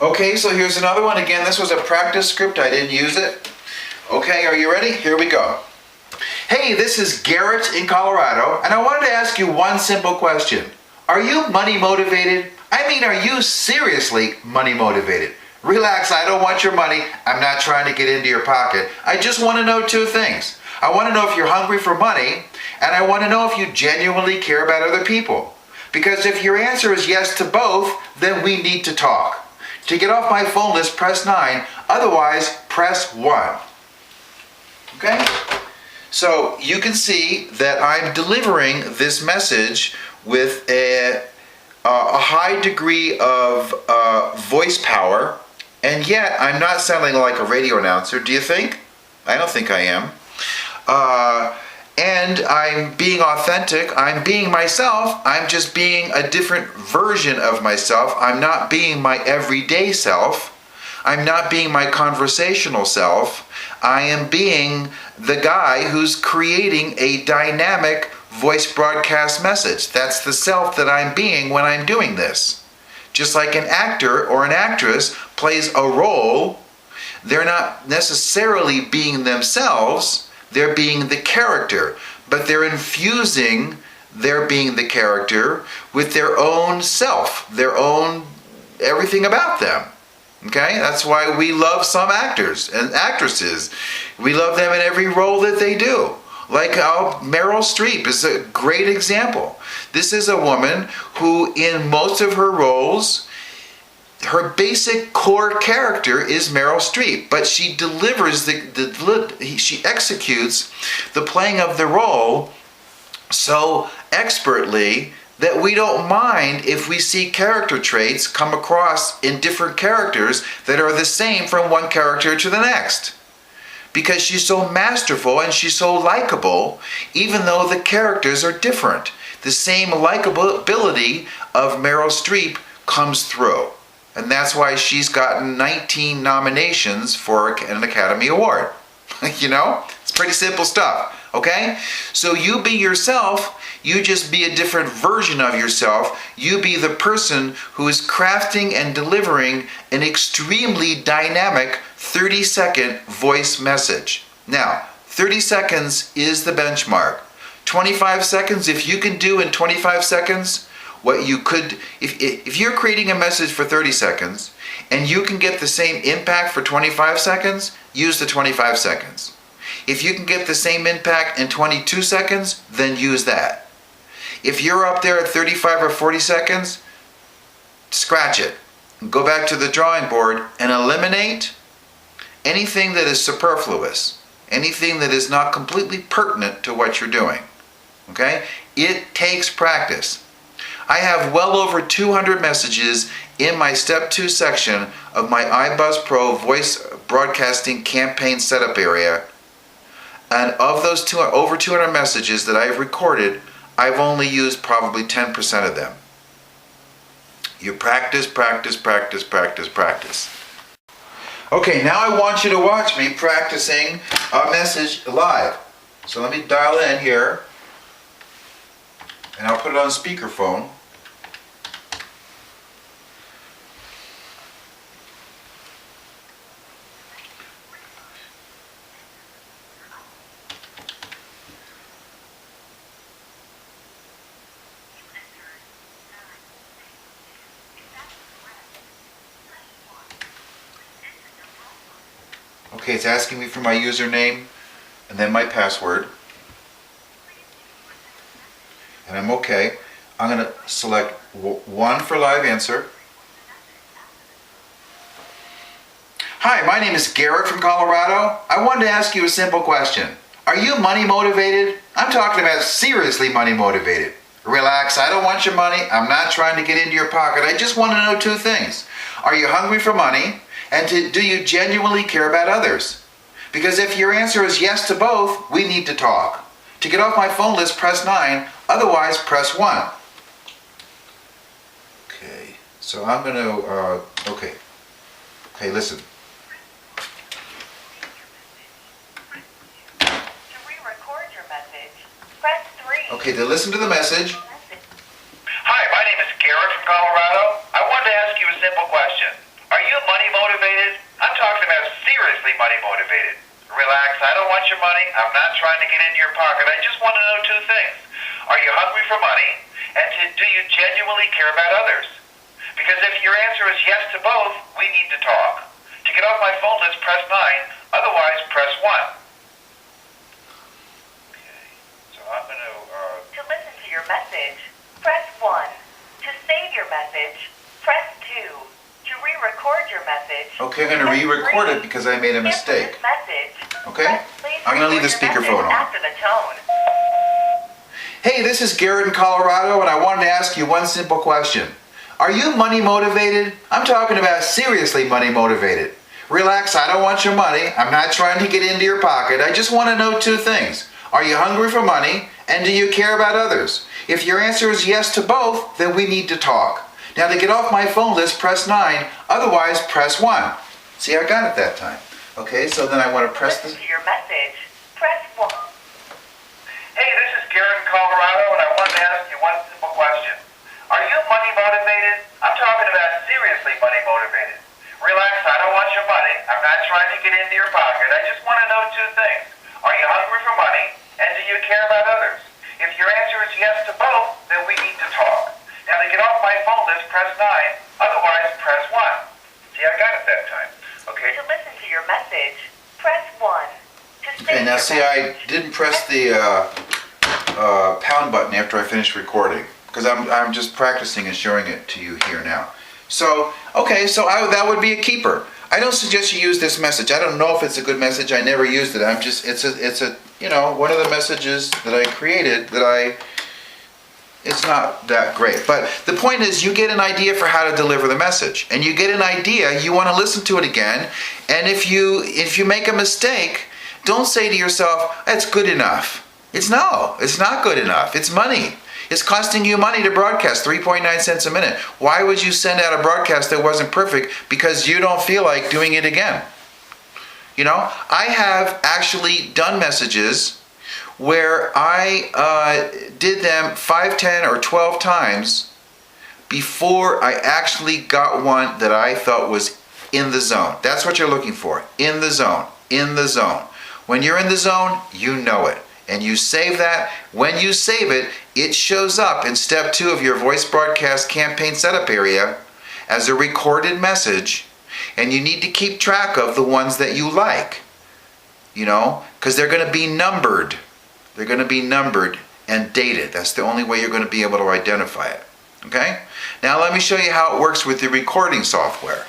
Okay, so here's another one. Again, this was a practice script. I didn't use it. Okay, are you ready? Here we go. Hey, this is Garrett in Colorado, and I wanted to ask you one simple question. Are you money motivated? I mean, are you seriously money motivated? Relax, I don't want your money. I'm not trying to get into your pocket. I just want to know two things. I want to know if you're hungry for money, and I want to know if you genuinely care about other people. Because if your answer is yes to both, then we need to talk. To get off my phone list, press 9. Otherwise, press 1. Okay? So you can see that I'm delivering this message with a high degree of voice power, and yet I'm not sounding like a radio announcer. Do you think? I don't think I am. And I'm being authentic. I'm being myself. I'm just being a different version of myself. I'm not being my everyday self. I'm not being my conversational self. I am being the guy who's creating a dynamic voice broadcast message. That's the self that I'm being when I'm doing this. Just like an actor or an actress plays a role, they're not necessarily being themselves. They're being the character, but they're infusing their being the character with their own self, their own everything about them. Okay? That's why we love some actors and actresses. We love them in every role that they do. Like Meryl Streep is a great example. This is a woman who, in most of her roles, her basic core character is Meryl Streep, but she delivers she executes the playing of the role so expertly that we don't mind if we see character traits come across in different characters that are the same from one character to the next. Because she's so masterful and she's so likable, even though the characters are different. The same likability of Meryl Streep comes through. And that's why she's gotten 19 nominations for an Academy Award. You know? It's pretty simple stuff. Okay? So you be yourself. You just be a different version of yourself. You be the person who is crafting and delivering an extremely dynamic 30-second voice message. Now, 30 seconds is the benchmark. 25 seconds, if you can do in 25 seconds what you could, if you're creating a message for 30 seconds and you can get the same impact for 25 seconds, use the 25 seconds. If you can get the same impact in 22 seconds, then use that. If you're up there at 35 or 40 seconds, scratch it. Go back to the drawing board and eliminate anything that is superfluous, anything that is not completely pertinent to what you're doing. Okay? It takes practice. I have well over 200 messages in my Step 2 section of my ibuzz Pro voice broadcasting campaign setup area. And of those over 200 messages that I've recorded, I've only used probably 10% of them. You practice, practice, practice, practice, practice. Okay, now I want you to watch me practicing a message live. So let me dial in here, and I'll put it on speakerphone. Okay, it's asking me for my username and then my password. And I'm okay. I'm going to select 1 for live answer. Hi, my name is Garrett from Colorado. I wanted to ask you a simple question. Are you money motivated? I'm talking about seriously money motivated. Relax, I don't want your money. I'm not trying to get into your pocket. I just want to know two things. Are you hungry for money? And do you genuinely care about others? Because if your answer is yes to both, we need to talk. To get off my phone list, press 9. Otherwise, press 1. Okay, so I'm going to, okay, listen. To re-record your message, press 3. Okay, to listen to the message. Hi, my name is Garrett from Colorado. I wanted to ask you a simple question. Are you money motivated. Relax, I don't want your money. I'm not trying to get into your pocket. I just want to know two things. Are you hungry for money? And do you genuinely care about others? Because if your answer is yes to both, we need to talk. To get off my phone list, press 9. Otherwise, press 1. Okay, so I'm going to... To listen to your message, press 1. To save your message, press 2. To re-record your message... Okay, I'm going to re-record it because I made a mistake. Okay? I'm going to leave the speakerphone on. After the tone. Hey, this is Garrett in Colorado, and I wanted to ask you one simple question. Are you money motivated? I'm talking about seriously money motivated. Relax, I don't want your money. I'm not trying to get into your pocket. I just want to know two things. Are you hungry for money? And do you care about others? If your answer is yes to both, then we need to talk. Now to get off my phone list, press 9. Otherwise, press 1. See, I got it that time. Okay, so then I want to press Listen to your message, press 1. Hey, this is Garrett in Colorado, and I wanted to ask you one simple question. Are you money motivated? I'm talking about seriously money motivated. Relax, I don't want your money. I'm not trying to get into your pocket. I just want to know two things. Are you hungry for money? And do you care about others? If your answer is yes to both, then we need to talk. Now to get off my phone list, press 9. Otherwise, press 1. See, I got it that time. Okay? To listen to your message, press 1. To save Okay, now your see, I message, didn't press the pound button after I finished recording because I'm just practicing and showing it to you here now. So, okay, so that would be a keeper. I don't suggest you use this message. I don't know if it's a good message. I never used it. It's a one of the messages that I created it's not that great. But the point is you get an idea for how to deliver the message. And you get an idea, you want to listen to it again. And if you make a mistake, don't say to yourself, that's good enough. It's not good enough. It's money. It's costing you money to broadcast 3.9 cents a minute. Why would you send out a broadcast that wasn't perfect? Because you don't feel like doing it again. You know, I have actually done messages where I did them 5, 10, or 12 times before I actually got one that I thought was in the zone. That's what you're looking for. In the zone. In the zone. When you're in the zone, you know it. And you save that. When you save it, it shows up in step 2 of your voice broadcast campaign setup area as a recorded message. And you need to keep track of the ones that you like. You know, because they're going to be numbered. They're going to be numbered and dated. That's the only way you're going to be able to identify it. Okay? Now let me show you how it works with the recording software.